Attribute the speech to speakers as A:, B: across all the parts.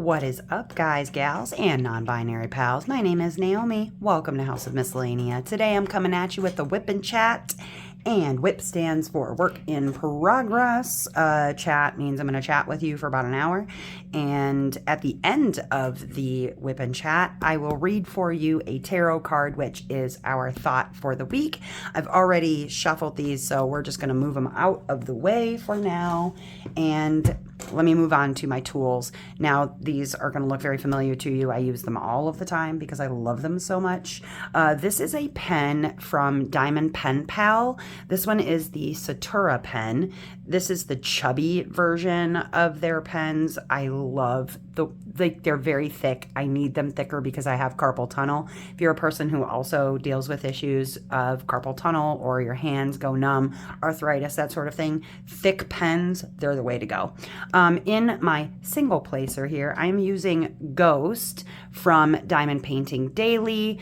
A: What is up, guys, gals, and non-binary pals? My name is Naomi. Welcome to House of Miscellania. Today I'm coming at you with the WIP and chat. And WIP stands for work in progress. Chat means I'm going to chat with you for about an hour. And at the end of the WIP and chat, I will read for you a tarot card, which is our thought for the week. I've already shuffled these, so we're just going to move them out of the way for now. And let me move on to my tools. Now, these are going to look very familiar to you. I use them all of the time because I love them so much. This is a pen from Diamond Pen Pal. This one is the Satura pen. This is the chubby version of their pens. I love they're very thick. I need them thicker because I have carpal tunnel. If you're a person who also deals with issues of carpal tunnel or your hands go numb, arthritis, that sort of thing, thick pens, they're the way to go. In my single placer here, I'm using Ghost from Diamond Painting Daily.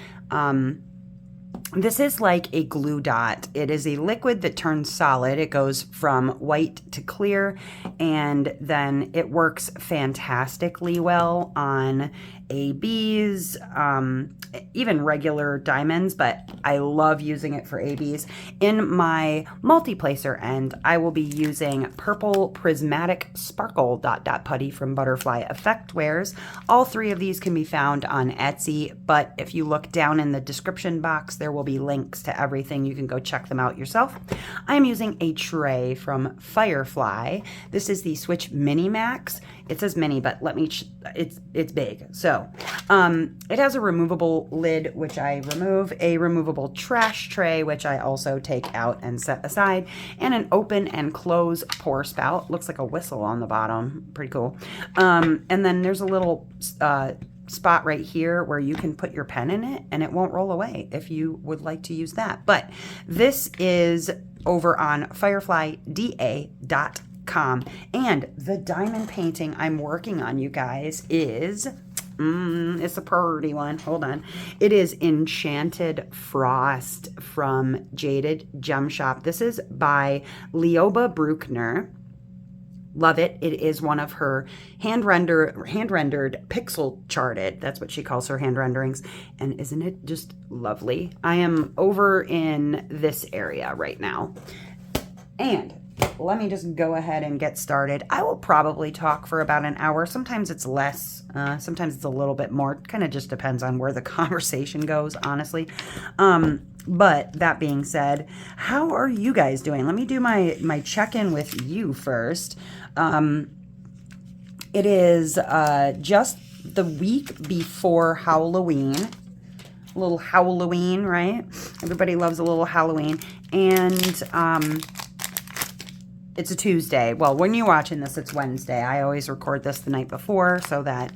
A: This is like a glue dot. It is a liquid that turns solid. It goes from white to clear, and then it works fantastically well on ABs, even regular diamonds, but I love using it for ABs. In my multi-placer end, I will be using Purple Prismatic Sparkle dot putty from Butterfly Effect Wares. All three of these can be found on Etsy, but if you look down in the description box, there will be links to everything. You can go check them out yourself. I am using a tray from Firefly. This is the Switch Mini Max. It says mini, but let me, it's big. So it has a removable lid, which I remove, a removable trash tray, which I also take out and set aside, and an open and close pour spout. Looks like a whistle on the bottom. Pretty cool. And then there's a little spot right here where you can put your pen in it and it won't roll away if you would like to use that. But this is over on fireflyda.com, and the diamond painting I'm working on, you guys, is it's a pretty one. Hold on. It is Enchanted Frost from Jaded Gem Shop. This is by Leoba Bruckner. Love it. It is one of her hand-rendered pixel charted. That's what she calls her hand renderings. And isn't it just lovely? I am over in this area right now. And let me just go ahead and get started. I will probably talk for about an hour. Sometimes it's less. Sometimes it's a little bit more. Kind of just depends on where the conversation goes, honestly. But that being said, how are you guys doing? Let me do my check-in with you first. It is just the week before Halloween. A little Halloween, right? Everybody loves a little Halloween. And it's a Tuesday. Well, when you're watching this, it's Wednesday. I always record this the night before so that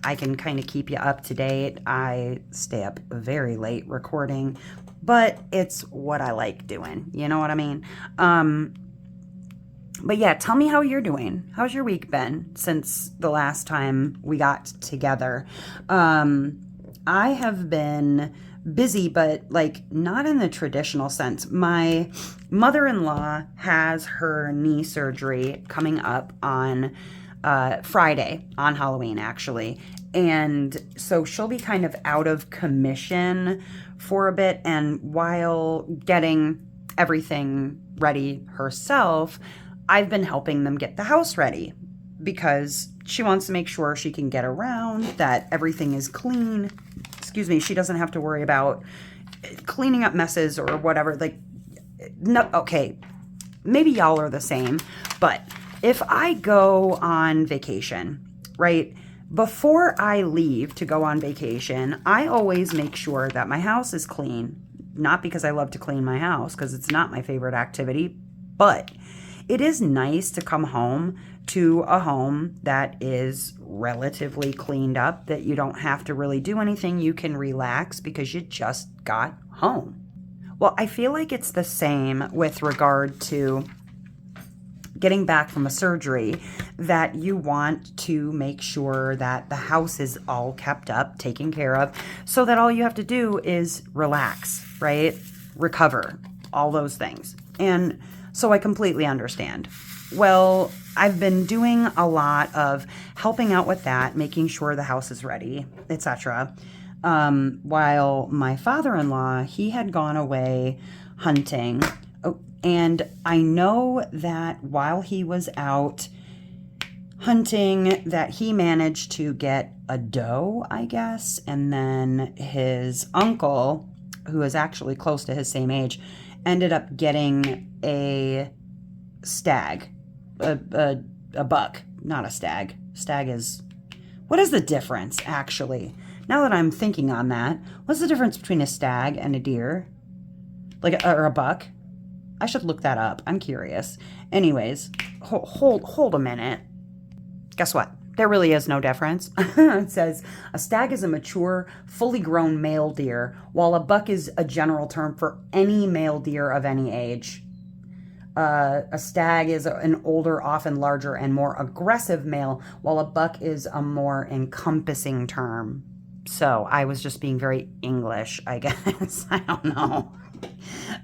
A: I can kind of keep you up to date. I stay up very late recording, but it's what I like doing. You know what I mean? But yeah, tell me how you're doing. How's your week been since the last time we got together? I have been busy, but like not in the traditional sense. My mother-in-law has her knee surgery coming up on Friday, on Halloween actually. And so she'll be kind of out of commission for a bit. And while getting everything ready herself, I've been helping them get the house ready because she wants to make sure she can get around, that everything is clean. Excuse me, she doesn't have to worry about cleaning up messes or whatever. Like, no, okay, maybe y'all are the same, but if I go on vacation, right, before I leave to go on vacation, I always make sure that my house is clean. Not because I love to clean my house, because it's not my favorite activity, but it is nice to come home to a home that is relatively cleaned up, that you don't have to really do anything. You can relax because you just got home. Well, I feel like it's the same with regard to getting back from a surgery, that you want to make sure that the house is all kept up, taken care of, so that all you have to do is relax, right? Recover, all those things. And So I completely understand. Well, I've been doing a lot of helping out with that, making sure the house is ready, etc. While my father-in-law, he had gone away hunting. Oh, and I know that while he was out hunting, that he managed to get a doe, I guess, and then his uncle, who is actually close to his same age, ended up getting a stag, a buck, not a stag. Stag is, what is the difference, actually? Now that I'm thinking on that, what's the difference between a stag and a deer? Or a buck? I should look that up. I'm curious. Anyways, hold a minute. Guess what? There really is no difference. It says a stag is a mature, fully grown male deer, while a buck is a general term for any male deer of any age. A stag is an older, often larger, and more aggressive male, while a buck is a more encompassing term. So I was just being very English, I guess. I don't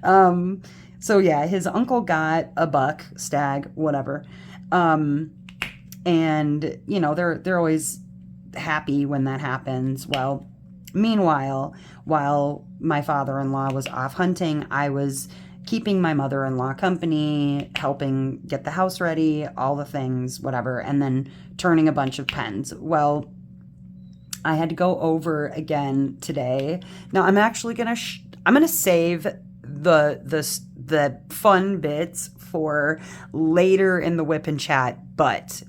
A: know. So yeah, his uncle got a buck, stag, whatever. And you know, they're always happy when that happens. Well, meanwhile, while my father-in-law was off hunting, I was keeping my mother-in-law company, helping get the house ready, all the things, whatever, and then turning a bunch of pens. Well, I had to go over again today. Now I'm actually gonna save the fun bits for later in the whip and chat, but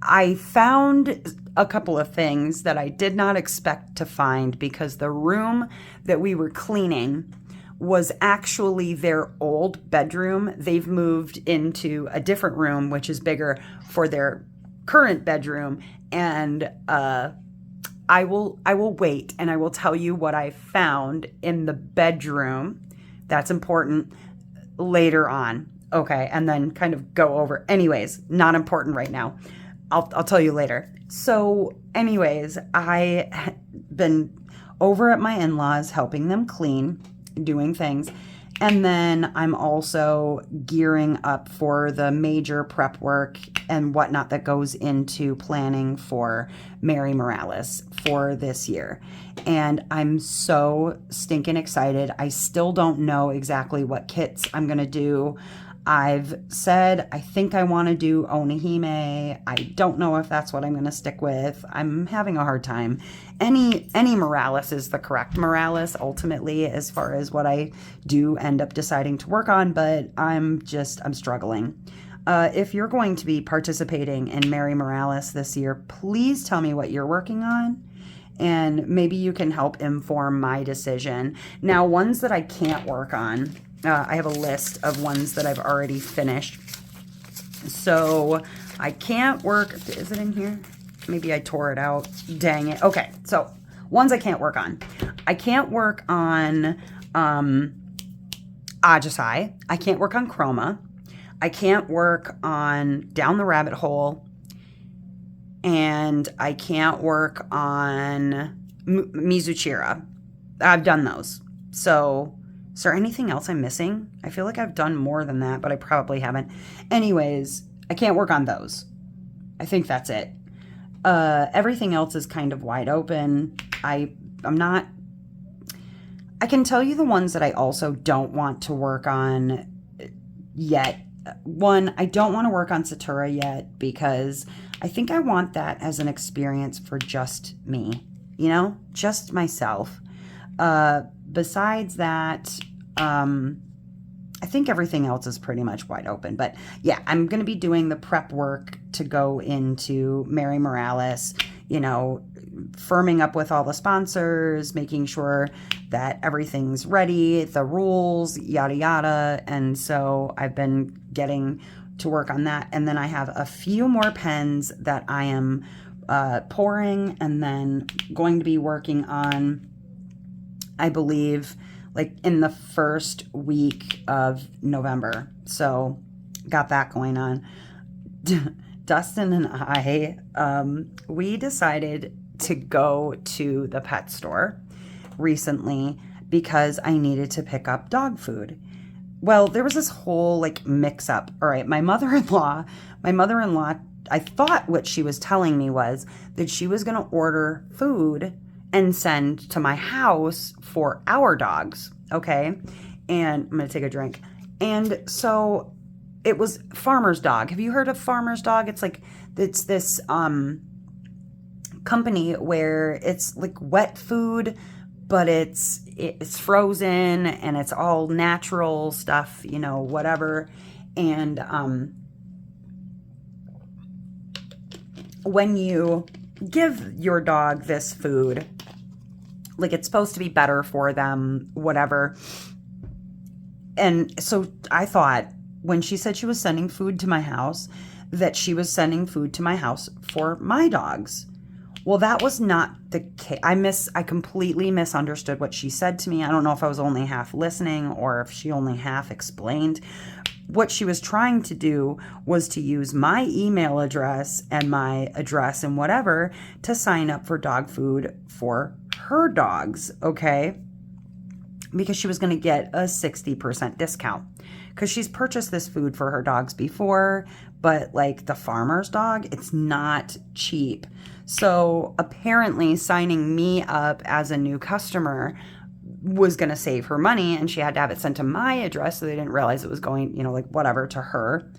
A: I found a couple of things that I did not expect to find, because the room that we were cleaning was actually their old bedroom. They've moved into a different room, which is bigger, for their current bedroom. And I will wait and I will tell you what I found in the bedroom. That's important, later on. Okay, and then kind of go over. Anyways, not important right now. I'll tell you later. So anyways, I had been over at my in-laws helping them clean, doing things. And then I'm also gearing up for the major prep work and whatnot that goes into planning for Mary Morales for this year. And I'm so stinking excited. I still don't know exactly what kits I'm going to do. I've said I think I want to do Onihime. I don't know if that's what I'm going to stick with. I'm having a hard time. Any Morales is the correct Morales ultimately, as far as what I do end up deciding to work on, but I'm struggling. If you're going to be participating in Mary Morales this year, please tell me what you're working on, and maybe you can help inform my decision. Now, ones that I can't work on, I have a list of ones that I've already finished. So I can't work. Is it in here? Maybe I tore it out. Dang it. Okay. So ones I can't work on. I can't work on Ajisai. I can't work on Chroma. I can't work on Down the Rabbit Hole. And I can't work on Mizuchira. I've done those. So is there anything else I'm missing? I feel like I've done more than that, but I probably haven't. Anyways, I can't work on those. I think that's it. Everything else is kind of wide open. I can tell you the ones that I also don't want to work on yet. One, I don't want to work on Satura yet, because I think I want that as an experience for just me, just myself. Besides that, I think everything else is pretty much wide open. But yeah, I'm going to be doing the prep work to go into Mary Morales, firming up with all the sponsors, making sure that everything's ready, the rules, yada, yada. And so I've been getting to work on that. And then I have a few more pens that I am pouring, and then going to be working on, I believe, like in the first week of November. So got that going on. Dustin and I, we decided to go to the pet store recently because I needed to pick up dog food. well, there was this whole like mix up. All right, my mother-in-law, I thought what she was telling me was that she was going to order food and send to my house for our dogs. Okay. And I'm going to take a drink. And so it was Farmer's Dog. Have you heard of Farmer's Dog? It's like, it's this company where it's like wet food, but it's frozen and it's all natural stuff, you know, whatever. And when you give your dog this food, like it's supposed to be better for them, whatever. And so I thought when she said she was sending food to my house, that she was sending food to my house for my dogs. Well, that was not the case. I completely misunderstood what she said to me. I don't know if I was only half listening or if she only half explained. What she was trying to do was to use my email address and my address and whatever to sign up for dog food for her dogs, okay? Because she was going to get a 60% discount. Because she's purchased this food for her dogs before, but like the Farmer's Dog, it's not cheap. So apparently signing me up as a new customer was going to save her money, and she had to have it sent to my address, so they didn't realize it was going, you know, like whatever, to her.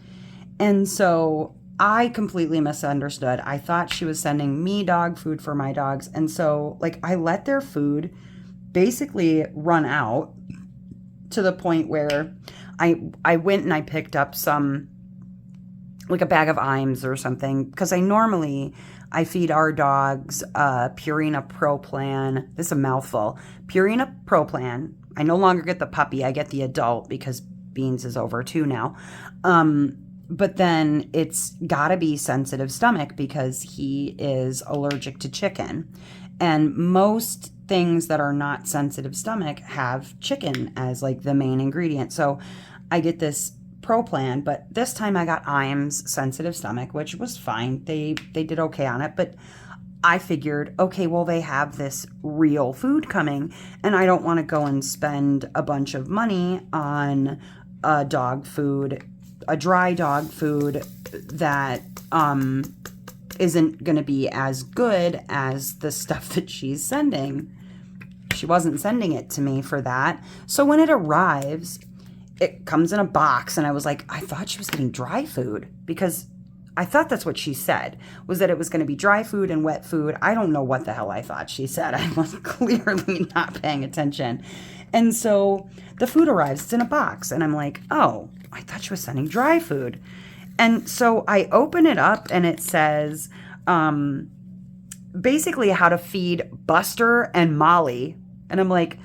A: And so I completely misunderstood. I thought she was sending me dog food for my dogs. And so like I let their food basically run out to the point where I went and I picked up some, like a bag of Iams or something, because I feed our dogs Purina Pro Plan. This is a mouthful. Purina Pro Plan. I no longer get the puppy. I get the adult because Beans is over 2 now. But then it's got to be sensitive stomach because he is allergic to chicken. And most things that are not sensitive stomach have chicken as like the main ingredient. So I get this Pro Plan, but this time I got Iams sensitive stomach, which was fine. They did okay on it, but I figured, okay, well, they have this real food coming, and I don't want to go and spend a bunch of money on a dog food, a dry dog food that isn't going to be as good as the stuff that she's sending. She wasn't sending it to me for that. So when it arrives, it comes in a box, and I was like, I thought she was getting dry food, because I thought that's what she said, was that it was going to be dry food and wet food. I don't know what the hell I thought she said. I was clearly not paying attention. And so the food arrives, it's in a box, and I'm like, oh, I thought she was sending dry food. And so I open it up, and it says basically how to feed Buster and Molly. And I'm like,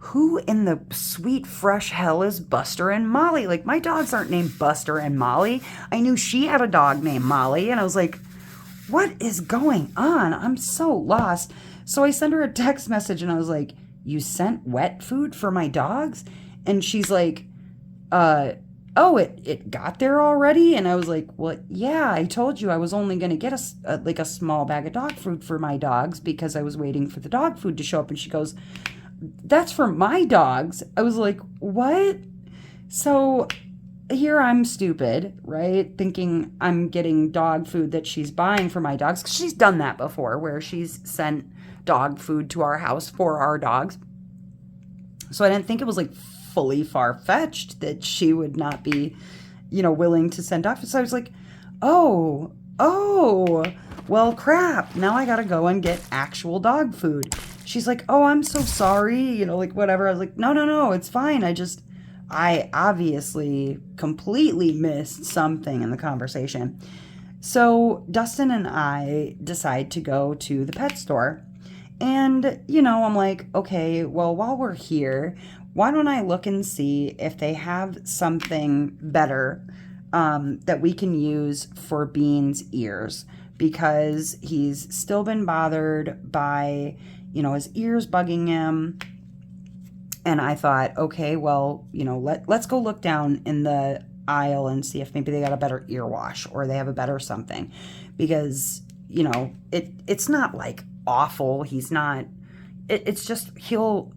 A: who in the sweet fresh hell is Buster and Molly? Like, my dogs aren't named Buster and Molly. I knew she had a dog named Molly, and I was like, what is going on? I'm so lost. So I sent her a text message, and I was like, you sent wet food for my dogs? And she's like, oh, it got there already? And I was like, well, yeah, I told you I was only going to get a small bag of dog food for my dogs because I was waiting for the dog food to show up. And she goes, that's for my dogs. I was like, what? So here I'm stupid, right? Thinking I'm getting dog food that she's buying for my dogs. 'Cause she's done that before, where she's sent dog food to our house for our dogs. So I didn't think it was like fully far-fetched that she would not be, willing to send dog food. So I was like, oh, well, crap. Now I got to go and get actual dog food. She's like, oh, I'm so sorry, whatever. I was like, no, it's fine. I obviously completely missed something in the conversation. So Dustin and I decide to go to the pet store. And, I'm like, okay, well, while we're here, why don't I look and see if they have something better that we can use for Bean's ears, because he's still been bothered by, his ears bugging him. And I thought, okay, well, let's go look down in the aisle and see if maybe they got a better ear wash or they have a better something, because, it's not like awful. He's not, it's just, he'll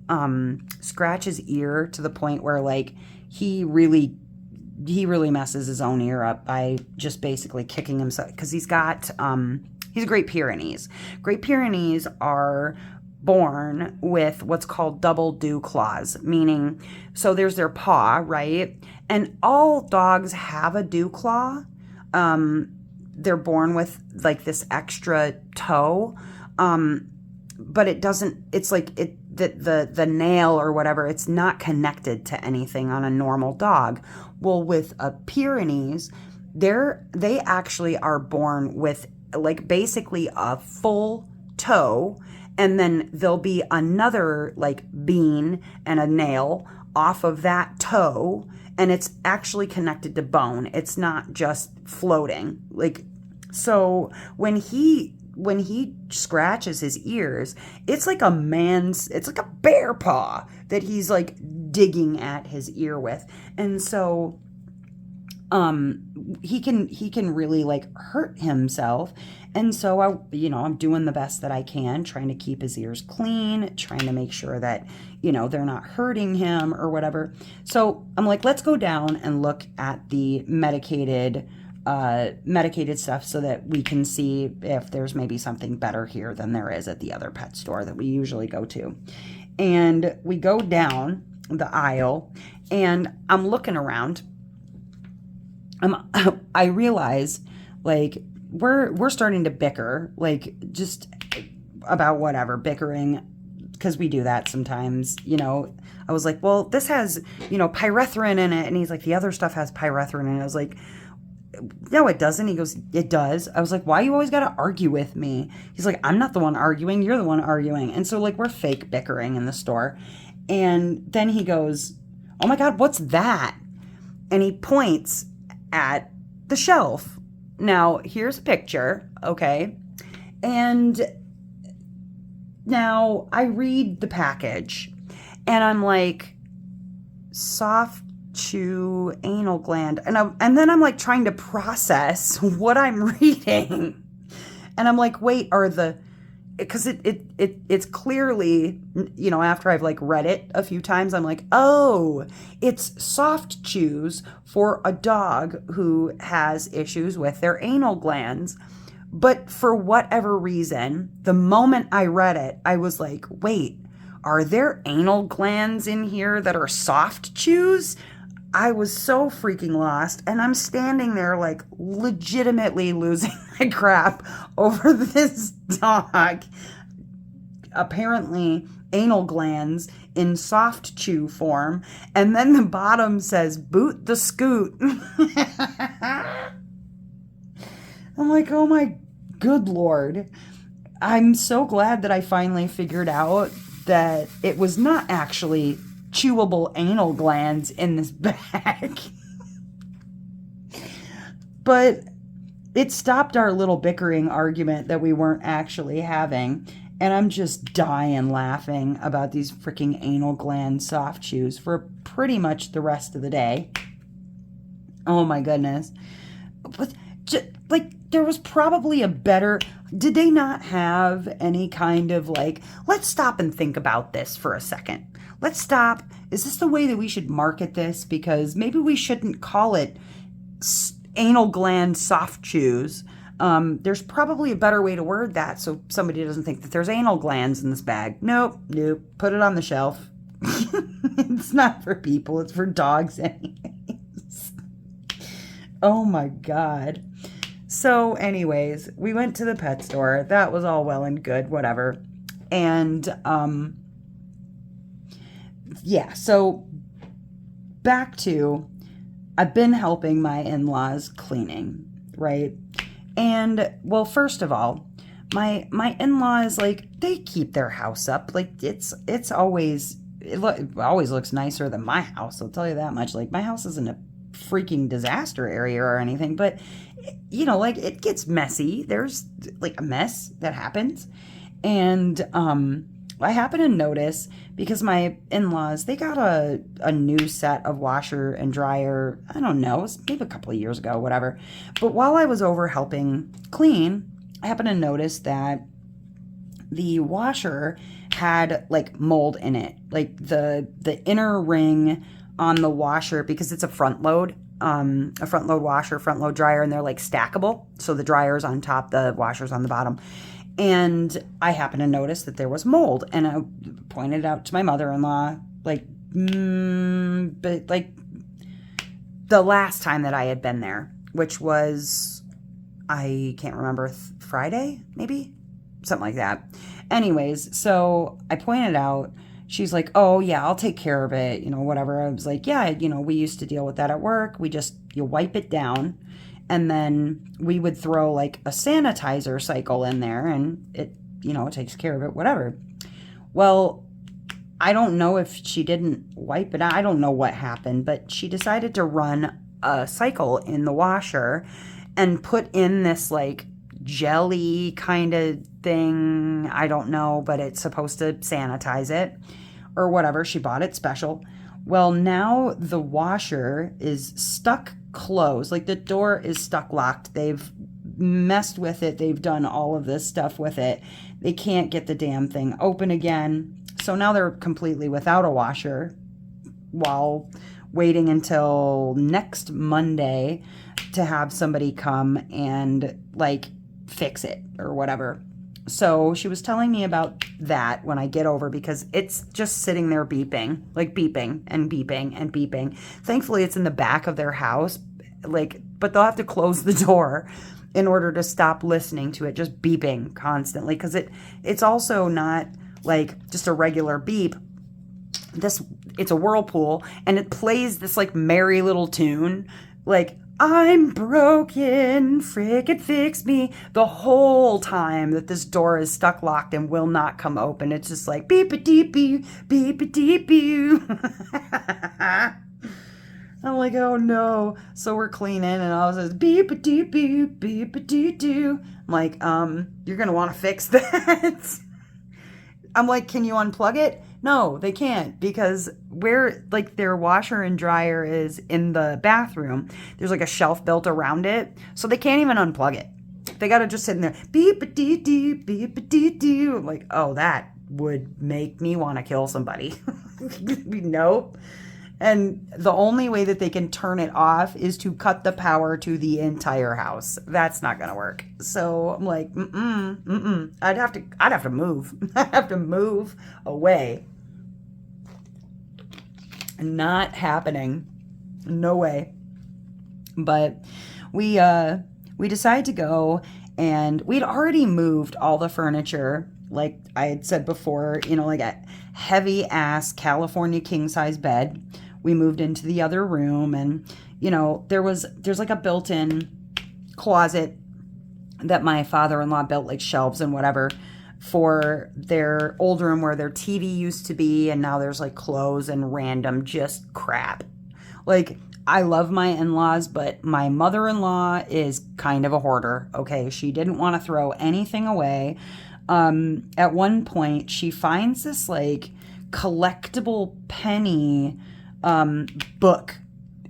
A: scratch his ear to the point where like he really messes his own ear up by just basically kicking himself, because he's a Great Pyrenees. Great Pyrenees are born with what's called double dew claws, meaning, so there's their paw, right? And all dogs have a dew claw. They're born with like this extra toe, but it doesn't, it's like the nail or whatever, it's not connected to anything on a normal dog. Well, with a Pyrenees, they actually are born with like basically a full toe, and then there'll be another like bean and a nail off of that toe, and it's actually connected to bone. It's not just floating. Like, so when he scratches his ears, it's like it's like a bear paw that he's like digging at his ear with. And so he can really like hurt himself. And so I'm doing the best that I can, trying to keep his ears clean, trying to make sure that, they're not hurting him or whatever. So I'm like, let's go down and look at the medicated stuff so that we can see if there's maybe something better here than there is at the other pet store that we usually go to. And we go down the aisle, and I'm looking around. I realize, like, we're starting to bicker, like, just about whatever, bickering, because we do that sometimes. I was like, well, this has, pyrethrin in it. And he's like, the other stuff has pyrethrin in it. I was like, no, it doesn't. He goes, it does. I was like, why you always got to argue with me? He's like, I'm not the one arguing. You're the one arguing. And so, like, we're fake bickering in the store. And then he goes, oh my God, what's that? And he points at the shelf. Now, here's a picture, okay? And now I read the package, and I'm like, soft chew anal gland, and then I'm like trying to process what I'm reading, and I'm like, wait, because it's clearly, after I've like read it a few times, I'm like, oh, it's soft chews for a dog who has issues with their anal glands. But for whatever reason, the moment I read it, I was like, wait, are there anal glands in here that are soft chews? I was so freaking lost, and I'm standing there like legitimately losing my crap over this dog. Apparently anal glands in soft chew form, and then the bottom says boot the scoot. I'm like, oh my good Lord. I'm so glad that I finally figured out that it was not actually chewable anal glands in this bag. But it stopped our little bickering argument that we weren't actually having. And I'm just dying laughing about these freaking anal gland soft chews for pretty much the rest of the day. Oh my goodness. But there was probably a better... Did they not have any kind of like, let's stop and think about this for a second. Let's stop. Is this the way that we should market this? Because maybe we shouldn't call it anal gland soft chews. There's probably a better way to word that so somebody doesn't think that there's anal glands in this bag. Nope. Put it on the shelf. It's not for people. It's for dogs anyways. Oh my God. So anyways, we went to the pet store. That was all well and good, whatever. And yeah, so back to, I've been helping my in-laws cleaning, right? And well, first of all, my in-laws, like, they keep their house up. Like, it always looks nicer than my house. I'll tell you that much. Like, my house isn't a freaking disaster area or anything, but like, it gets messy. There's like a mess that happens. And I happen to notice, because my in-laws, they got a new set of washer and dryer, I don't know, it was maybe a couple of years ago, whatever. But while I was over helping clean, I happened to notice that the washer had like mold in it. Like the inner ring on the washer because it's a front load washer, front load dryer, and they're like stackable. So the dryer's on top, the washer's on the bottom. And I happened to notice that there was mold, and I pointed out to my mother-in-law, like, but like the last time that I had been there, which was, I can't remember, Friday, maybe? Something like that. Anyways, so I pointed out, she's like, oh yeah, I'll take care of it, you know, whatever. I was like, yeah, you know, we used to deal with that at work. You wipe it down, and then we would throw like a sanitizer cycle in there, and it, you know, it takes care of it, whatever. Well, I don't know if she didn't wipe it out. I don't know what happened, but she decided to run a cycle in the washer and put in this like jelly kind of thing. I don't know, but it's supposed to sanitize it or whatever. She bought it special. Well, now the washer is stuck closed. Like the door is stuck locked. They've messed with it. They've done all of this stuff with it. They can't get the damn thing open again. So now they're completely without a washer while waiting until next Monday to have somebody come and like fix it or whatever. So she was telling me about that when I get over, because it's just sitting there beeping, like beeping and beeping and beeping. Thankfully, it's in the back of their house, like, but they'll have to close the door in order to stop listening to it just beeping constantly, because it's also not like just a regular beep. It's a whirlpool, and it plays this like merry little tune, like, I'm broken, frickin' fix me, the whole time that this door is stuck locked and will not come open. It's just like beep-a-deep-boo, beep-a-deep-boo. I'm like, oh no. So we're cleaning, and all of a sudden, beep-a-deep-boo, beep-a-doo-doo. I'm like, you're gonna want to fix that. I'm like, can you unplug it? No, they can't, because where like their washer and dryer is in the bathroom, there's like a shelf built around it, so they can't even unplug it. They got to just sit in there, beep-a-dee-doo, beep-a-dee-doo. I'm like, oh, that would make me want to kill somebody. Nope. And the only way that they can turn it off is to cut the power to the entire house. That's not going to work. So I'm like, I'd have to move. I'd have to move away. Not happening. No way. But we decided to go, and we'd already moved all the furniture. Like I had said before, you know, like a heavy ass California king size bed. We moved into the other room, and, you know, there's like a built-in closet that my father-in-law built, like shelves and whatever, for their old room where their TV used to be, and now there's like clothes and random just crap. Like, I love my in-laws, but my mother-in-law is kind of a hoarder, okay? She didn't want to throw anything away. At one point, she finds this like collectible penny book,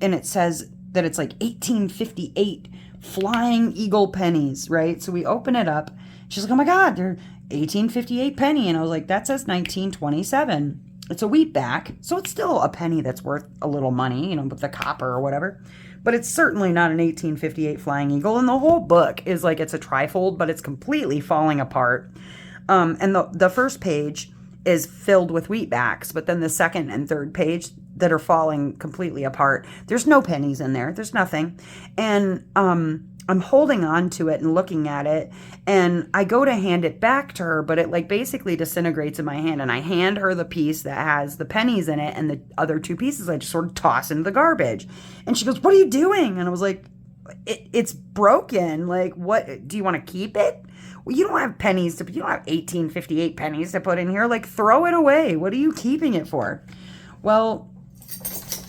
A: and it says that it's like 1858 flying eagle pennies, right? So we open it up. She's like, oh my God, they're 1858 penny. And I was like, that says 1927. It's a wheat back, so it's still a penny that's worth a little money, you know, with the copper or whatever. But it's certainly not an 1858 flying eagle. And the whole book is like, it's a trifold, but it's completely falling apart. And the first page is filled with wheatbacks, but then the second and third page that are falling completely apart, there's no pennies in there. There's nothing. And I'm holding on to it and looking at it, and I go to hand it back to her, but it like basically disintegrates in my hand, and I hand her the piece that has the pennies in it, and the other two pieces I just sort of toss into the garbage. And she goes, what are you doing? And I was like, it's broken. Like, what, do you want to keep it? Well, you don't have pennies you don't have 1858 pennies to put in here. Like, throw it away. What are you keeping it for? Well,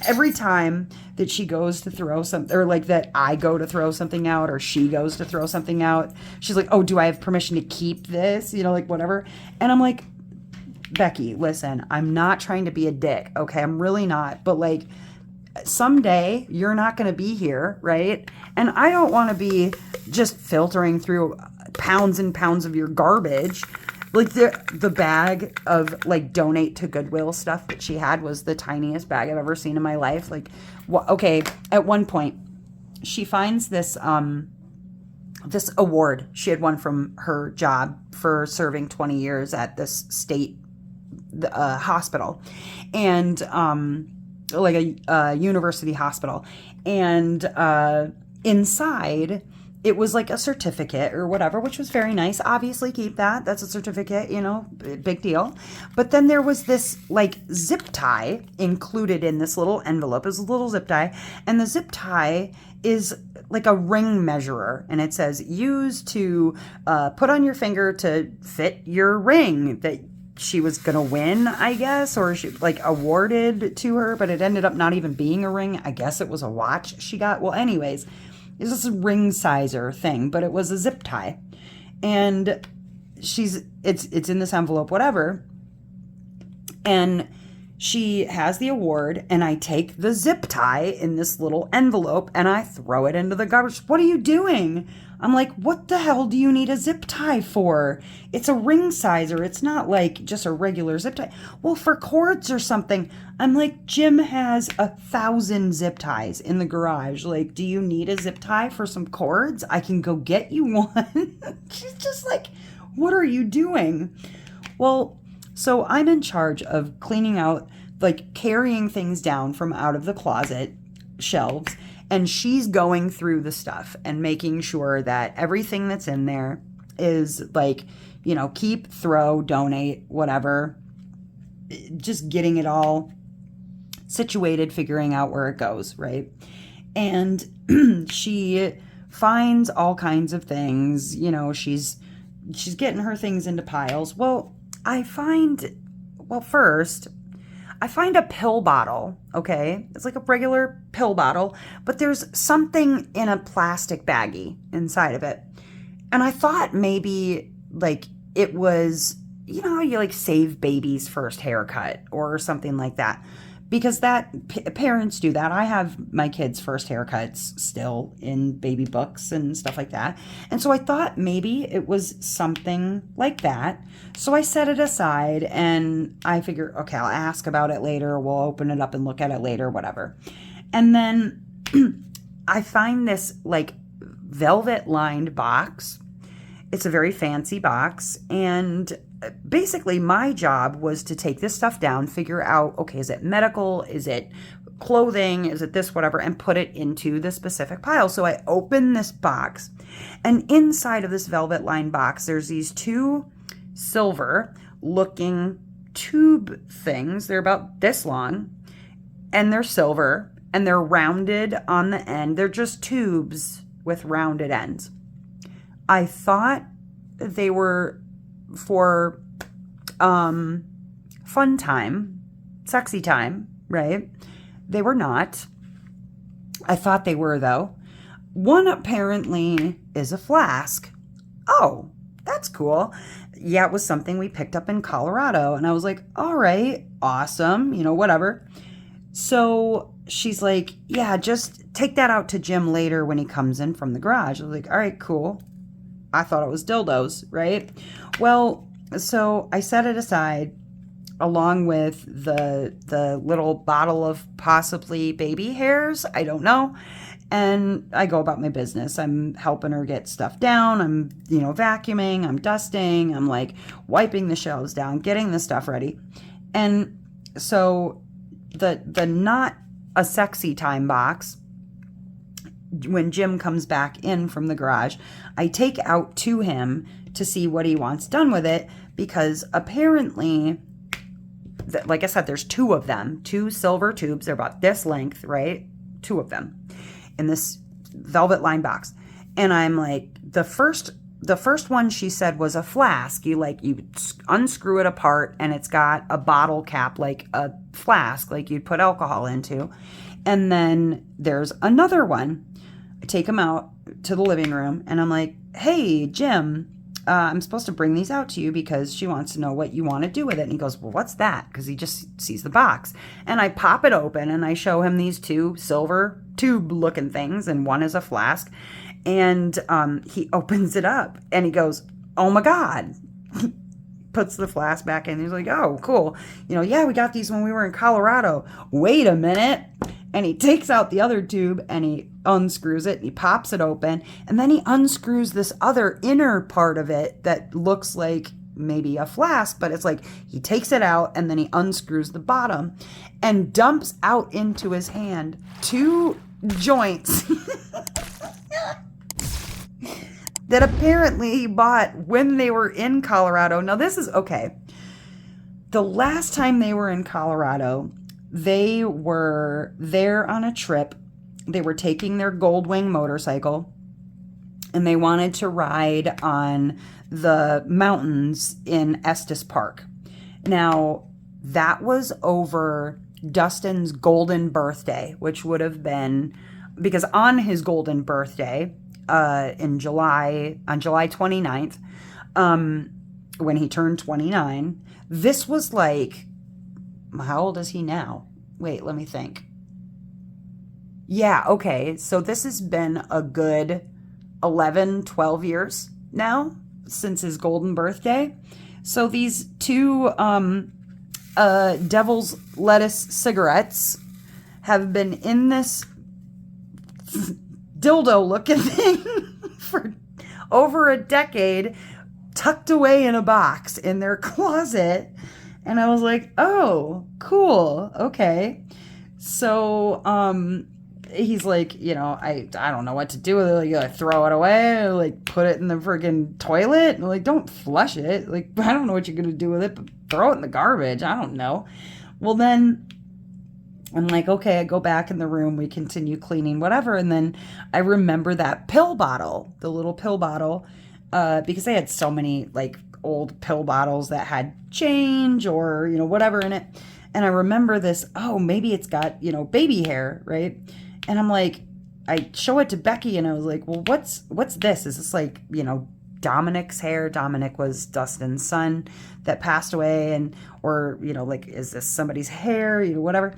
A: every time that she goes to throw something, or like that I go to throw something out, or she goes to throw something out, she's like, oh, do I have permission to keep this? You know, like whatever. And I'm like, Becky, listen, I'm not trying to be a dick. Okay. I'm really not. But like, someday you're not going to be here. Right. And I don't want to be just filtering through pounds and pounds of your garbage. Like the bag of like donate to Goodwill stuff that she had was the tiniest bag I've ever seen in my life. Like, okay, at one point she finds this this award she had won from her job for serving 20 years at this state hospital, and like a university hospital, and inside it was like a certificate or whatever, which was very nice. Obviously keep that. That's a certificate, you know, big deal. But then there was this like zip tie included in this little envelope. It was a little zip tie. And the zip tie is like a ring measurer. And it says, use to put on your finger to fit your ring that she was going to win, I guess, or she like awarded to her, but it ended up not even being a ring. I guess it was a watch she got. Well, anyways, it's just a ring sizer thing, but it was a zip tie. And it's in this envelope, whatever. And she has the award, and I take the zip tie in this little envelope and I throw it into the garbage. What are you doing? I'm like, what the hell do you need a zip tie for? It's a ring sizer. It's not like just a regular zip tie. Well, for cords or something. I'm like, Jim has 1,000 zip ties in the garage. Like, do you need a zip tie for some cords? I can go get you one. She's just like, what are you doing? Well, so I'm in charge of cleaning out, like carrying things down from out of the closet shelves. And she's going through the stuff and making sure that everything that's in there is like, you know, keep, throw, donate, whatever. Just getting it all situated, figuring out where it goes, right? And she finds all kinds of things. You know, she's getting her things into piles. Well, first, I find a pill bottle, okay? It's like a regular pill bottle, but there's something in a plastic baggie inside of it. And I thought maybe like it was, you know, you like save baby's first haircut or something like that. Because parents do that. I have my kids' first haircuts still in baby books and stuff like that. And so I thought maybe it was something like that. So I set it aside and I figure, okay, I'll ask about it later. We'll open it up and look at it later, whatever. And then I find this like velvet lined box. It's a very fancy box, and basically my job was to take this stuff down, figure out, okay, is it medical? Is it clothing? Is it this, whatever, and put it into the specific pile. So I open this box, and inside of this velvet lined box, there's these two silver looking tube things. They're about this long, and they're silver, and they're rounded on the end. They're just tubes with rounded ends. I thought they were for fun time, sexy time, right? They were not. I thought they were, though. One apparently is a flask. Oh, that's cool. Yeah, it was something we picked up in Colorado. And I was like, all right, awesome, you know, whatever. So she's like, yeah, just take that out to Jim later when he comes in from the garage. I was like, all right, cool. I thought it was dildos, right? Well, so I set it aside along with the little bottle of possibly baby hairs. I don't know. And I go about my business. I'm helping her get stuff down. I'm, you know, vacuuming. I'm dusting. I'm like wiping the shelves down, getting the stuff ready. And so the not a sexy time box, when Jim comes back in from the garage, I take out to him to see what he wants done with it, because apparently, like I said, there's two of them, two silver tubes. They're about this length, right? Two of them in this velvet lined box. And I'm like, the first one she said was a flask. You unscrew it apart and it's got a bottle cap, like a flask, like you'd put alcohol into. And then there's another one. I take him out to the living room and I'm like, hey, Jim, I'm supposed to bring these out to you because she wants to know what you want to do with it. And he goes, well, what's that? Because he just sees the box. And I pop it open and I show him these two silver tube looking things, and one is a flask. And he opens it up and he goes, oh my God. puts the flask back in. He's like, oh, cool. Yeah, we got these when we were in Colorado. Wait a minute. And he takes out the other tube and he unscrews it and he pops it open. And then he unscrews this other inner part of it that looks like maybe a flask, but it's like he takes it out and then he unscrews the bottom and dumps out into his hand 2 joints that apparently he bought when they were in Colorado. Now this is okay. The last time they were in Colorado, they were there on a trip. They were taking their Goldwing motorcycle and they wanted to ride on the mountains in Estes Park. Now, that was over Dustin's golden birthday, which would have been, because on his golden birthday, on July 29th, when he turned 29, this was like, how old is he now? Wait, let me think. Yeah, okay, so this has been a good 11, 12 years now since his golden birthday. So these 2 devil's lettuce cigarettes have been in this dildo looking thing for over a decade, tucked away in a box in their closet. And I was like, oh, cool. Okay. So, he's like, I don't know what to do with it. Like, I throw it away, like put it in the friggin' toilet. And like, don't flush it. Like, I don't know what you're going to do with it, but throw it in the garbage. I don't know. Well, then I'm like, okay, I go back in the room. We continue cleaning, whatever. And then I remember that pill bottle, the little pill bottle, because they had so many like old pill bottles that had change or, whatever in it. And I remember this, oh, maybe it's got, baby hair, right? And I'm like, I show it to Becky and I was like, well, what's this? Is this like, Dominic's hair? Dominic was Dustin's son that passed away or, like, is this somebody's hair? Whatever.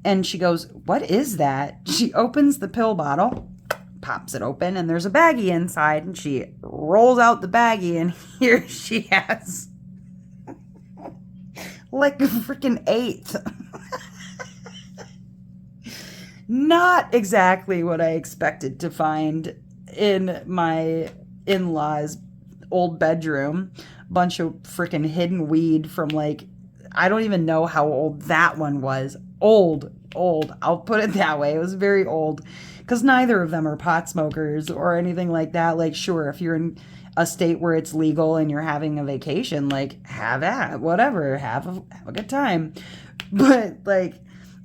A: And she goes, what is that? She opens the pill bottle, pops it open, and there's a baggie inside. And she rolls out the baggie and here she has like a freaking 8th. Not exactly what I expected to find in my in-laws' old bedroom. Bunch of freaking hidden weed from like, I don't even know how old that one was. Old. I'll put it that way. It was very old because neither of them are pot smokers or anything like that. Like, sure, if you're in a state where it's legal and you're having a vacation, like, have at whatever, have a good time. But like,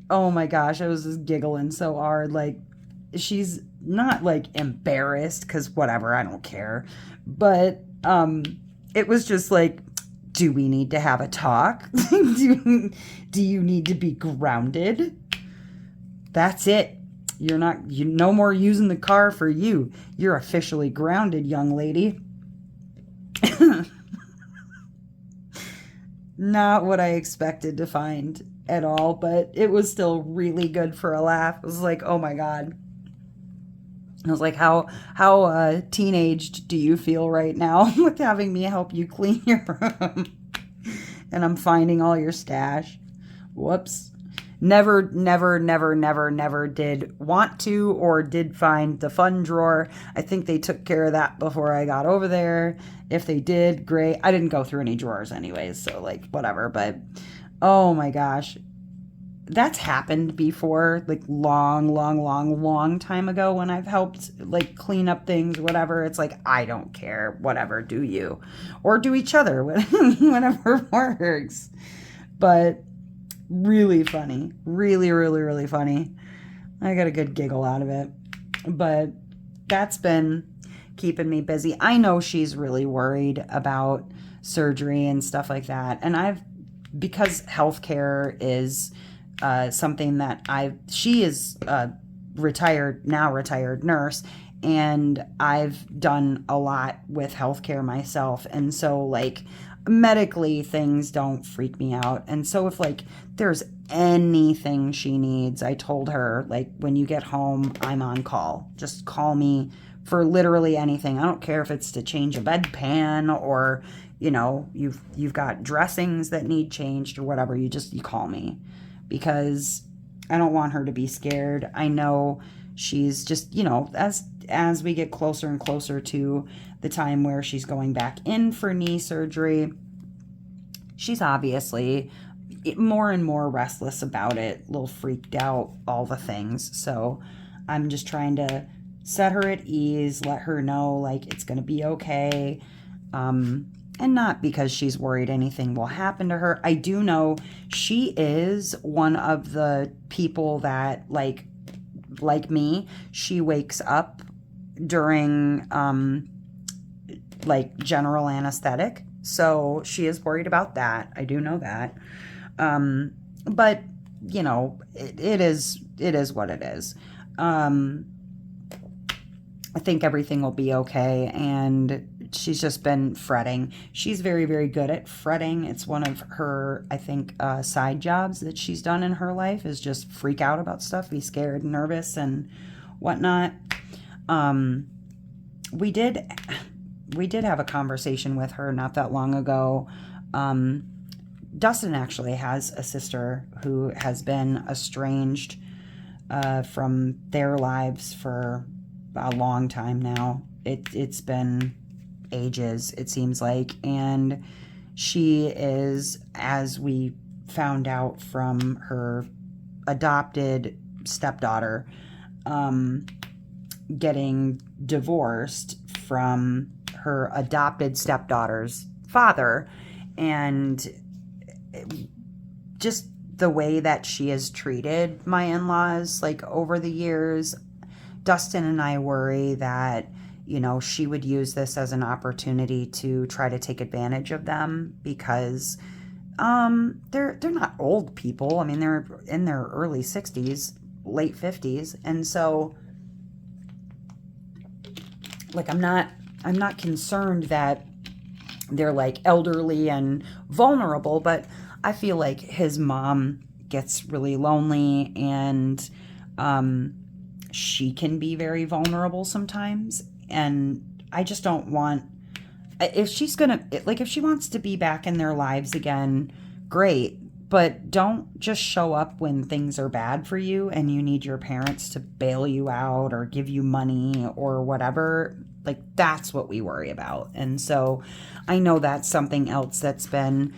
A: oh my gosh, I was just giggling so hard. Like, she's not like embarrassed because whatever, I don't care. But it was just like, do we need to have a talk? do you need to be grounded? That's it. You no more using the car for you. You're officially grounded, young lady. Not what I expected to find at all, but it was still really good for a laugh. It was like, oh my God. I was like, how teenaged do you feel right now with having me help you clean your room? And I'm finding all your stash. Whoops. Never did want to or did find the fun drawer. I think they took care of that before I got over there. If they did, great. I didn't go through any drawers anyways, so like whatever. But oh my gosh, that's happened before, like long time ago when I've helped like clean up things, whatever. It's like, I don't care, whatever, do you, or do each other, whatever works. But really funny, really funny. I got a good giggle out of it, but that's been keeping me busy. I know she's really worried about surgery and stuff like that, and because healthcare is something that she is a retired nurse, and I've done a lot with healthcare myself, and so like medically things don't freak me out. And so if like there's anything she needs, I told her, like, when you get home, I'm on call. Just call me for literally anything. I don't care if it's to change a bedpan or you know, you've got dressings that need changed or whatever, you call me, because I don't want her to be scared. I know she's just, you know, as we get closer and closer to the time where she's going back in for knee surgery, she's obviously more and more restless about it, a little freaked out, all the things. So I'm just trying to set her at ease, let her know, like, it's going to be okay. And not because she's worried anything will happen to her. I do know she is one of the people that, like me, she wakes up during, like, general anesthetic. So she is worried about that. I do know that. But, you know, it is what it is. I think everything will be okay, and she's just been fretting. She's very, very good at fretting. It's one of her, I think, side jobs that she's done in her life, is just freak out about stuff, be scared and nervous and whatnot. We did have a conversation with her not that long ago. Dustin actually has a sister who has been estranged from their lives for a long time now. It's been ages, it seems like, and she is, as we found out from her adopted stepdaughter, getting divorced from her adopted stepdaughter's father, and just the way that she has treated my in-laws, like, over the years, Dustin and I worry that, you know, she would use this as an opportunity to try to take advantage of them, because they're not old people. I mean, they're in their early 60s, late 50s, and so, like, I'm not concerned that they're, like, elderly and vulnerable, but I feel like his mom gets really lonely, and she can be very vulnerable sometimes, and I just don't want, if she's gonna, like, if she wants to be back in their lives again, great, but don't just show up when things are bad for you and you need your parents to bail you out or give you money or whatever. Like, that's what we worry about. And so I know that's something else that's been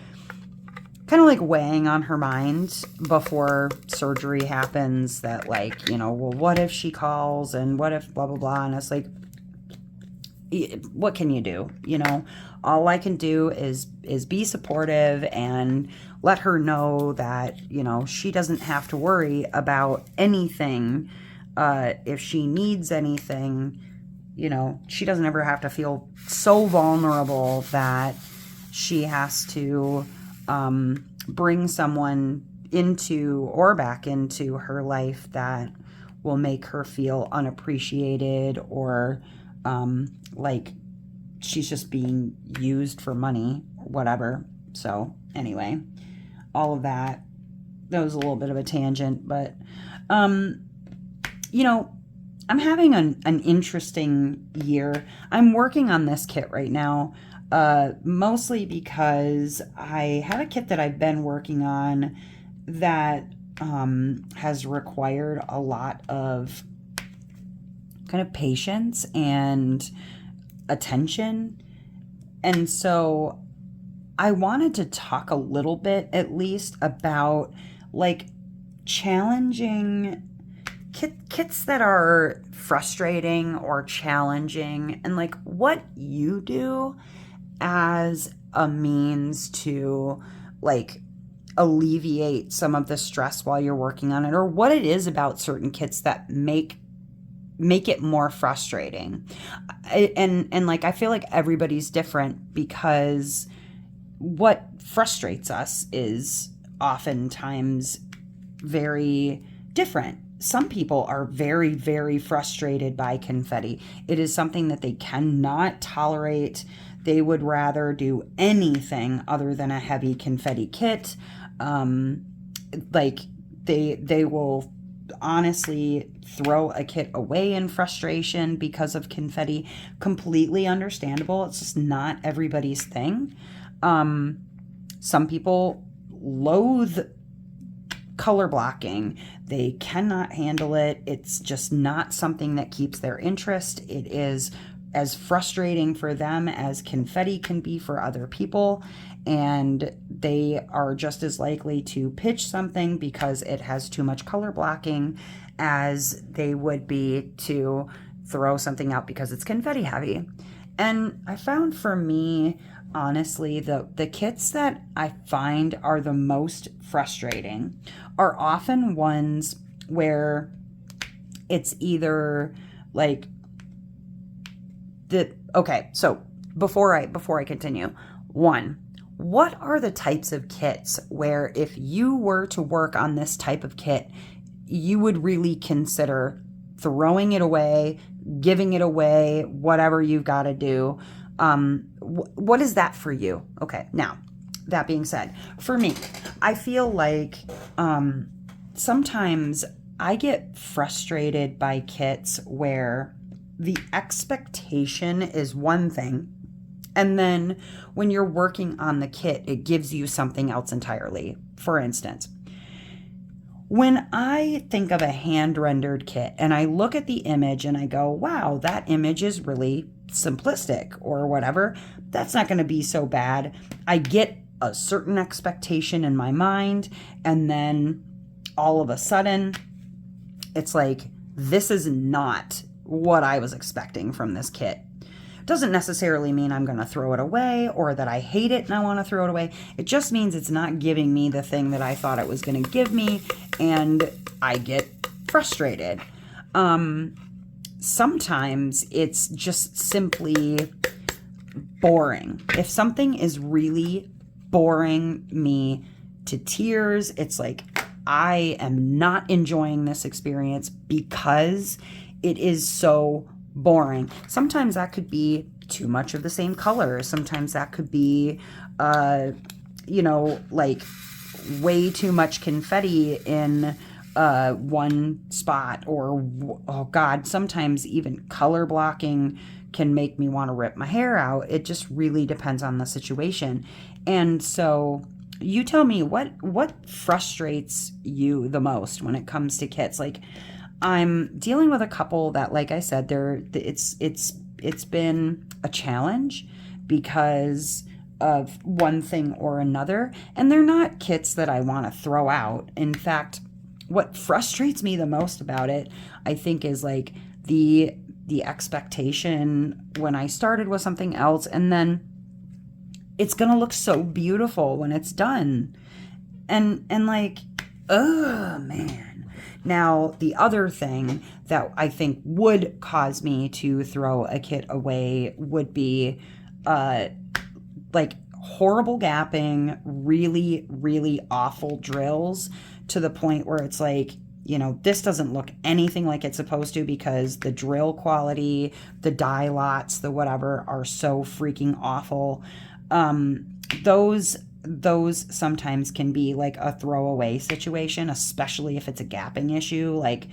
A: kind of, like, weighing on her mind before surgery happens, that, like, you know, well, what if she calls, and what if blah, blah, blah. And it's like, what can you do? You know, all I can do is be supportive and let her know that, you know, she doesn't have to worry about anything. If she needs anything, you know, she doesn't ever have to feel so vulnerable that she has to bring someone into or back into her life that will make her feel unappreciated, or like she's just being used for money, whatever. So anyway, all of that was a little bit of a tangent, but you know, I'm having an interesting year. I'm working on this kit right now, mostly because I have a kit that I've been working on that has required a lot of kind of patience and attention. And so I wanted to talk a little bit, at least, about, like, challenging kits that are frustrating or challenging, and, like, what you do as a means to, like, alleviate some of the stress while you're working on it, or what it is about certain kits that make it more frustrating. And like, I feel like everybody's different, because what frustrates us is oftentimes very different. Some people are very, very frustrated by confetti. It is something that they cannot tolerate. They would rather do anything other than a heavy confetti kit. Like, they will honestly throw a kit away in frustration because of confetti. Completely understandable. It's just not everybody's thing. Some people loathe color blocking. They cannot handle it. It's just not something that keeps their interest. It is as frustrating for them as confetti can be for other people, and they are just as likely to pitch something because it has too much color blocking as they would be to throw something out because it's confetti heavy. And I found, for me, honestly, the kits that I find are the most frustrating are often ones where it's either like okay, so before I continue, one, what are the types of kits where if you were to work on this type of kit, you would really consider throwing it away, giving it away, whatever you've got to do? What is that for you? Okay, now, that being said, for me, I feel like sometimes I get frustrated by kits where the expectation is one thing, and then when you're working on the kit, it gives you something else entirely. For instance, when I think of a hand-rendered kit and I look at the image and I go, wow, that image is really simplistic or whatever, that's not going to be so bad. I get a certain expectation in my mind, and then all of a sudden, it's like, this is not what I was expecting from this kit. Doesn't necessarily mean I'm going to throw it away or that I hate it and I want to throw it away. It just means it's not giving me the thing that I thought it was going to give me, and I get frustrated. Sometimes it's just simply boring. If something is really boring me to tears, it's like, I am not enjoying this experience because it is so boring. Sometimes that could be too much of the same color. Sometimes that could be, like way too much confetti in one spot, or, oh God, sometimes even color blocking can make me want to rip my hair out. It just really depends on the situation. And so you tell me, what frustrates you the most when it comes to kits? Like, I'm dealing with a couple that, like I said, it's been a challenge because of one thing or another, and they're not kits that I want to throw out. In fact, what frustrates me the most about it, I think, is like the expectation when I started with something else, and then it's gonna look so beautiful when it's done, and like, oh man. Now, the other thing that I think would cause me to throw a kit away would be like horrible gapping, really, really awful drills, to the point where it's like, this doesn't look anything like it's supposed to because the drill quality, the die lots, the whatever are so freaking awful. Those sometimes can be like a throwaway situation, especially if it's a gapping issue. Like,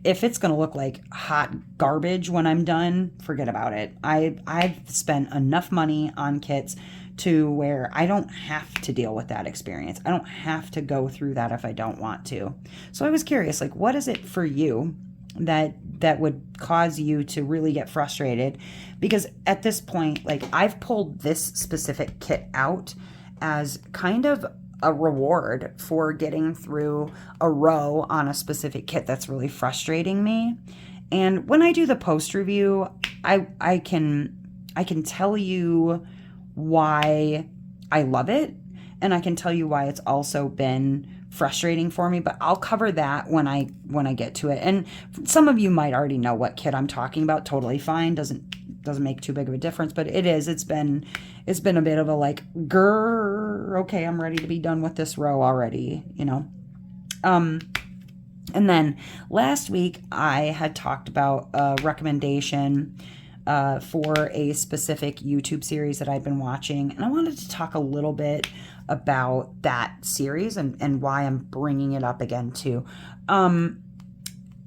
A: if it's going to look like hot garbage when I'm done, forget about it. I've spent enough money on kits to where I don't have to deal with that experience. I don't have to go through that if I don't want to. So I was curious, like, what is it for you that would cause you to really get frustrated? Because at this point, like, I've pulled this specific kit out as kind of a reward for getting through a row on a specific kit that's really frustrating me. And when I do the post review, I can tell you why I love it, and I can tell you why it's also been frustrating for me, but I'll cover that when I get to it. And some of you might already know what kit I'm talking about. Totally fine. Doesn't make too big of a difference, but it's been a bit of a like, grrr, okay, I'm ready to be done with this row already, and then last week I had talked about a recommendation for a specific YouTube series that I've been watching, and I wanted to talk a little bit about that series and why I'm bringing it up again too.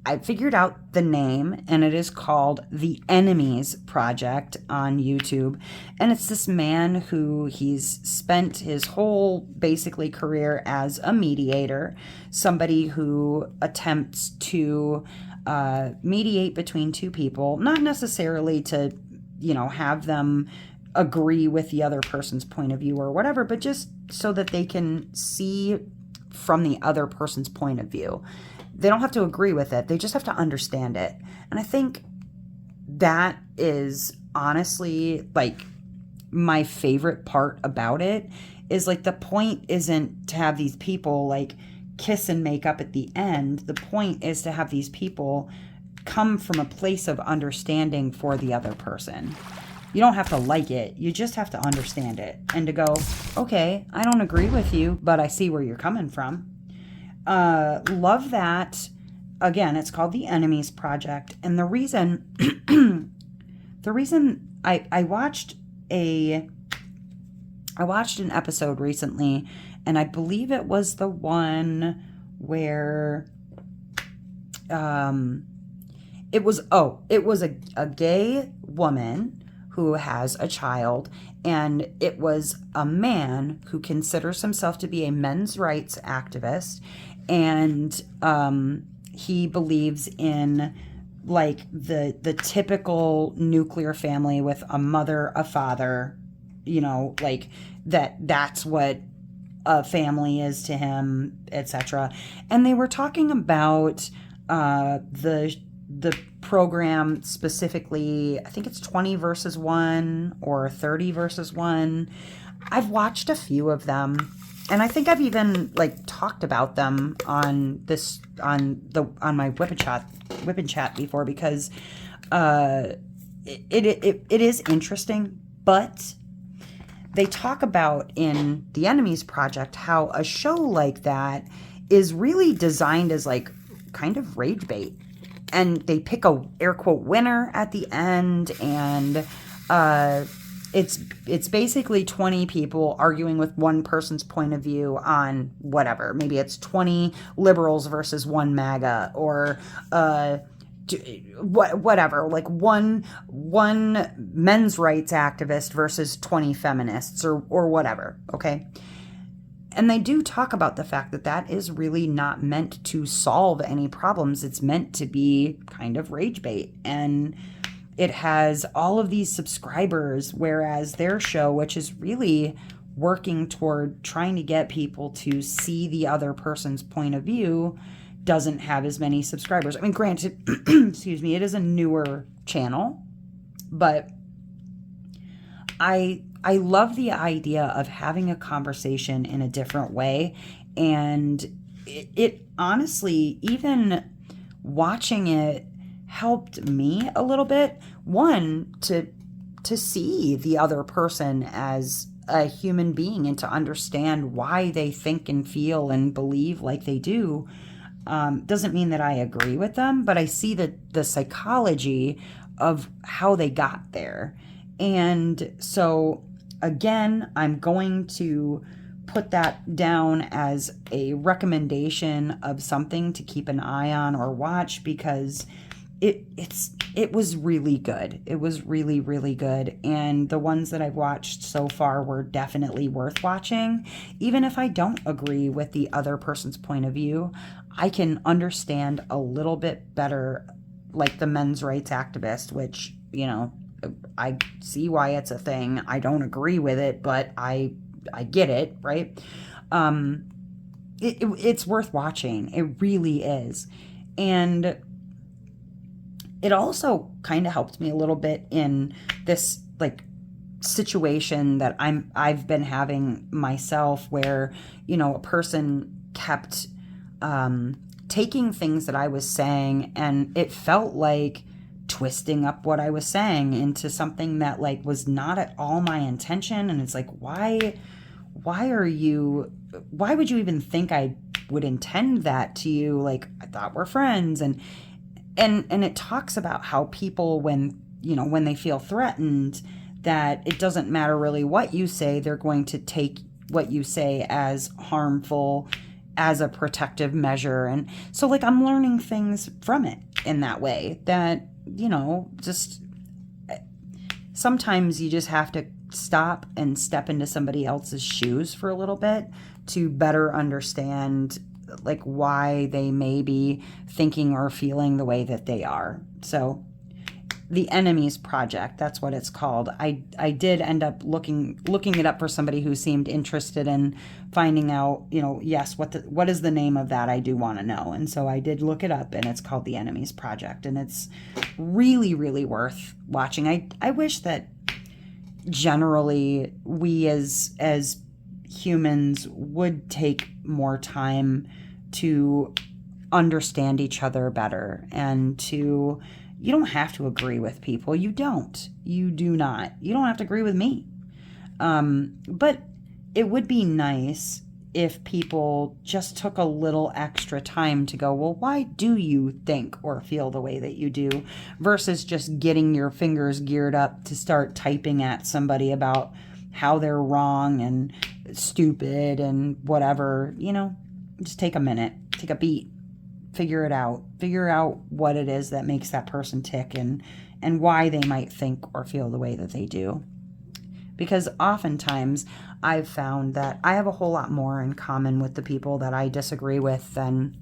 A: I figured out the name, and it is called The Enemies Project on YouTube. And it's this man who he's spent his whole basically career as a mediator, somebody who attempts to mediate between two people, not necessarily to, have them agree with the other person's point of view or whatever, but just so that they can see from the other person's point of view. They don't have to agree with it. They just have to understand it. And I think that is honestly like my favorite part about it, is like the point isn't to have these people like kiss and make up at the end. The point is to have these people come from a place of understanding for the other person. You don't have to like it. You just have to understand it and to go, okay, I don't agree with you, but I see where you're coming from. Love that. Again, it's called The Enemies Project. And the reason I watched an episode recently, and I believe it was the one where it was a gay woman who has a child, and it was a man who considers himself to be a men's rights activist, and he believes in like the typical nuclear family with a mother, a father, like that's what a family is to him, etc. And they were talking about the program specifically. I think it's 20 versus 1 or 30 versus 1. I've watched a few of them, and I think I've even like talked about them on my Whip and Chat before, because it is interesting. But they talk about in The Enemies Project how a show like that is really designed as like kind of rage bait. And they pick a air quote winner at the end, and it's basically 20 people arguing with one person's point of view on whatever. Maybe it's 20 liberals versus one MAGA, or whatever. Like one men's rights activist versus 20 feminists, or whatever. Okay. And they do talk about the fact that is really not meant to solve any problems. It's meant to be kind of rage bait. And it has all of these subscribers, whereas their show, which is really working toward trying to get people to see the other person's point of view, doesn't have as many subscribers. I mean, granted, excuse me, it is a newer channel, but I love the idea of having a conversation in a different way. And it honestly, even watching it helped me a little bit. One, to see the other person as a human being and to understand why they think and feel and believe like they do. Doesn't mean that I agree with them, but I see the psychology of how they got there. And so again, I'm going to put that down as a recommendation of something to keep an eye on or watch, because it was really good. It was really, really good. And the ones that I've watched so far were definitely worth watching. Even if I don't agree with the other person's point of view, I can understand a little bit better, like the men's rights activist, which, I see why it's a thing. I don't agree with it, but I get it, right? It's worth watching. It really is. And it also kind of helped me a little bit in this like situation that I've been having myself, where, a person kept taking things that I was saying, and it felt like twisting up what I was saying into something that like was not at all my intention. And it's like, why would you even think I would intend that to you? Like, I thought we're friends. And it talks about how people, when they feel threatened, that it doesn't matter really what you say, they're going to take what you say as harmful as a protective measure. And so like I'm learning things from it in that way that, you know, just sometimes you just have to stop and step into somebody else's shoes for a little bit to better understand like why they may be thinking or feeling the way that they are. So the Enemies Project, that's what it's called. I did end up looking it up for somebody who seemed interested in finding out, you know, yes, what is the name of that? I do want to know. And so I did look it up, and it's called the Enemies Project, and it's really, really worth watching. I wish that generally we as humans would take more time to understand each other better and to... You don't have to agree with people. You don't. You do not. You don't have to agree with me. But it would be nice if people just took a little extra time to go, well, why do you think or feel the way that you do? Versus just getting your fingers geared up to start typing at somebody about how they're wrong and stupid and whatever. You know, just take a minute, take a beat. Figure it out. Figure out what it is that makes that person tick and why they might think or feel the way that they do. Because oftentimes I've found that I have a whole lot more in common with the people that I disagree with than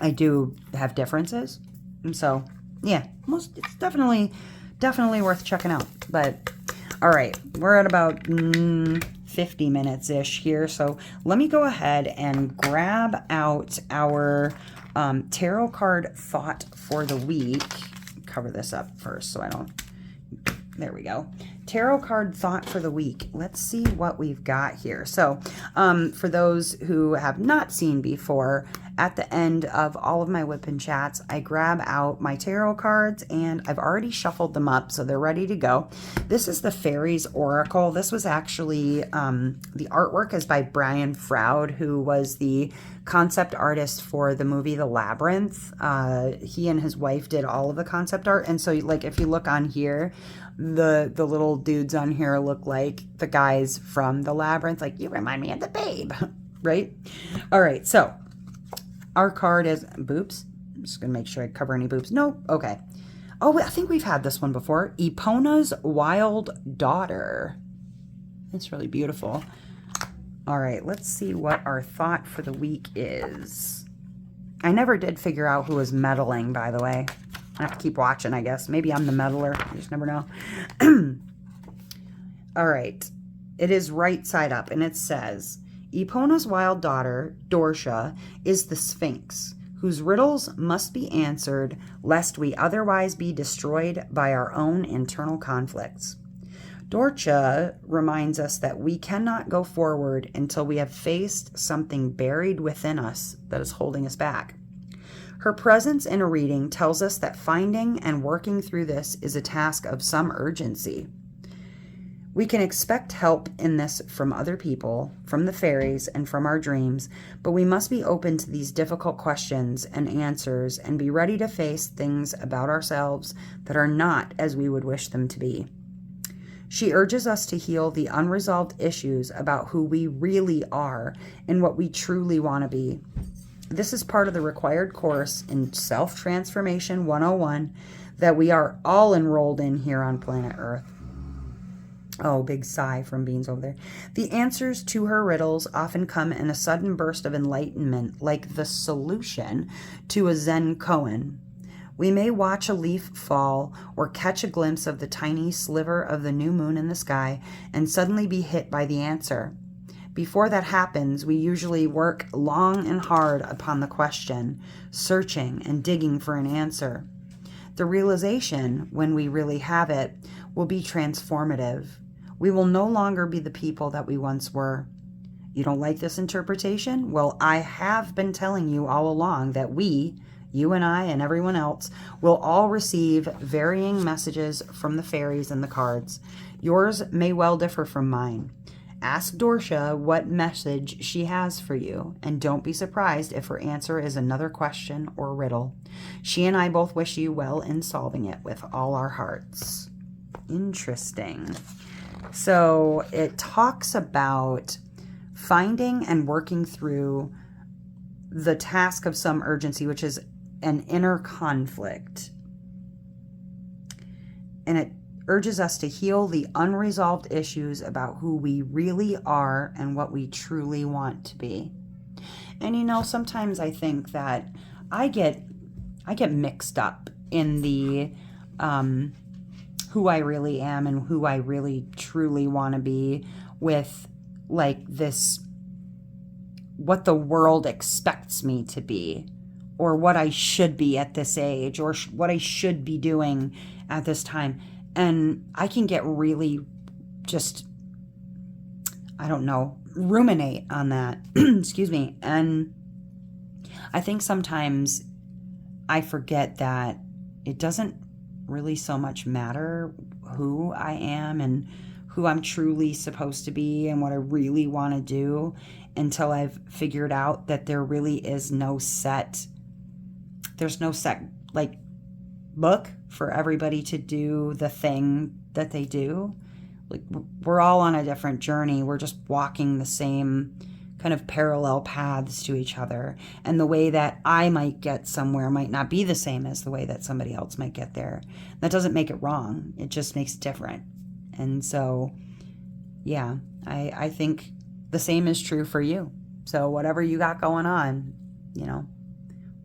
A: I do have differences. And so, yeah, it's definitely worth checking out. But, all right, we're at about 50 minutes-ish here. So let me go ahead and grab out our tarot card thought for the week. Cover this up first so I don't... There we go. Tarot card thought for the week. Let's see what we've got here. So for those who have not seen before, at the end of all of my WIP and chats, I grab out my tarot cards, and I've already shuffled them up, so they're ready to go. This is the Fairies Oracle. This was actually, the artwork is by Brian Froud, who was the concept artist for the movie The Labyrinth. He and his wife did all of the concept art, and so like if you look on here, the little dudes on here look like the guys from The Labyrinth. Like, you remind me of the Babe, right? All right, so our card is boobs. I'm just going to make sure I cover any boobs. No? Okay. Oh, I think we've had this one before. Epona's Wild Daughter. It's really beautiful. All right, let's see what our thought for the week is. I never did figure out who was meddling, by the way. I have to keep watching, I guess. Maybe I'm the meddler. You just never know. All right. It is right side up, and it says... Epona's wild daughter, Dorcia, is the Sphinx, whose riddles must be answered lest we otherwise be destroyed by our own internal conflicts. Dorcia reminds us that we cannot go forward until we have faced something buried within us that is holding us back. Her presence in a reading tells us that finding and working through this is a task of some urgency. We can expect help in this from other people, from the fairies, and from our dreams, but we must be open to these difficult questions and answers and be ready to face things about ourselves that are not as we would wish them to be. She urges us to heal the unresolved issues about who we really are and what we truly want to be. This is part of the required course in Self-Transformation 101 that we are all enrolled in here on planet Earth. Oh, big sigh from Beans over there. The answers to her riddles often come in a sudden burst of enlightenment, like the solution to a Zen koan. We may watch a leaf fall or catch a glimpse of the tiny sliver of the new moon in the sky and suddenly be hit by the answer. Before that happens, we usually work long and hard upon the question, searching and digging for an answer. The realization, when we really have it, will be transformative. We will no longer be the people that we once were. You don't like this interpretation? Well, I have been telling you all along that we, you and I and everyone else, will all receive varying messages from the fairies and the cards. Yours may well differ from mine. Ask Dorcia what message she has for you, and don't be surprised if her answer is another question or riddle. She and I both wish you well in solving it with all our hearts. Interesting. So it talks about finding and working through the task of some urgency, which is an inner conflict. And it urges us to heal the unresolved issues about who we really are and what we truly want to be. And you know, sometimes I think that I get mixed up in the who I really am and who I really truly want to be with like this, what the world expects me to be, or what I should be at this age, or what I should be doing at this time. And I can get really just, I don't know, ruminate on that. Excuse me. And I think sometimes I forget that it doesn't really so much matter who I am and who I'm truly supposed to be and what I really want to do until I've figured out that there really is there's no set like book for everybody to do the thing that they do. Like, we're all on a different journey. We're just walking the same kind of parallel paths to each other. And the way that I might get somewhere might not be the same as the way that somebody else might get there. That doesn't make it wrong. It just makes it different. And so, yeah, I think the same is true for you. So whatever you got going on, you know,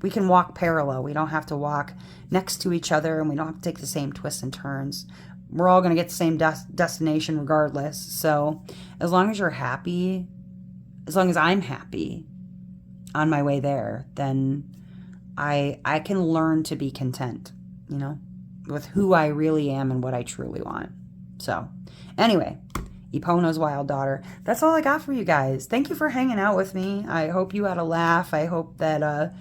A: we can walk parallel. We don't have to walk next to each other, and we don't have to take the same twists and turns. We're all going to get the same destination regardless. So as long as you're happy, as long as I'm happy on my way there, then I can learn to be content, you know, with who I really am and what I truly want. So anyway, Epona's wild daughter. That's all I got for you guys. Thank you for hanging out with me. I hope you had a laugh. I hope that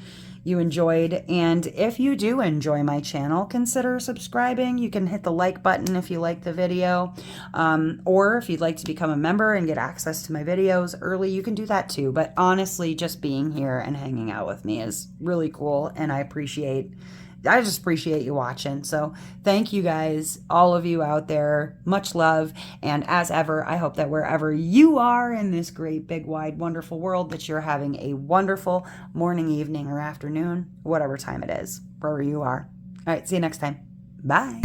A: you enjoyed. And if you do enjoy my channel, consider subscribing. You can hit the like button if you like the video. Or if you'd like to become a member and get access to my videos early, you can do that too. But honestly, just being here and hanging out with me is really cool. And I just appreciate you watching. So thank you guys, all of you out there. Much love. And as ever, I hope that wherever you are in this great, big, wide, wonderful world, that you're having a wonderful morning, evening, or afternoon, whatever time it is, wherever you are. All right, see you next time. Bye.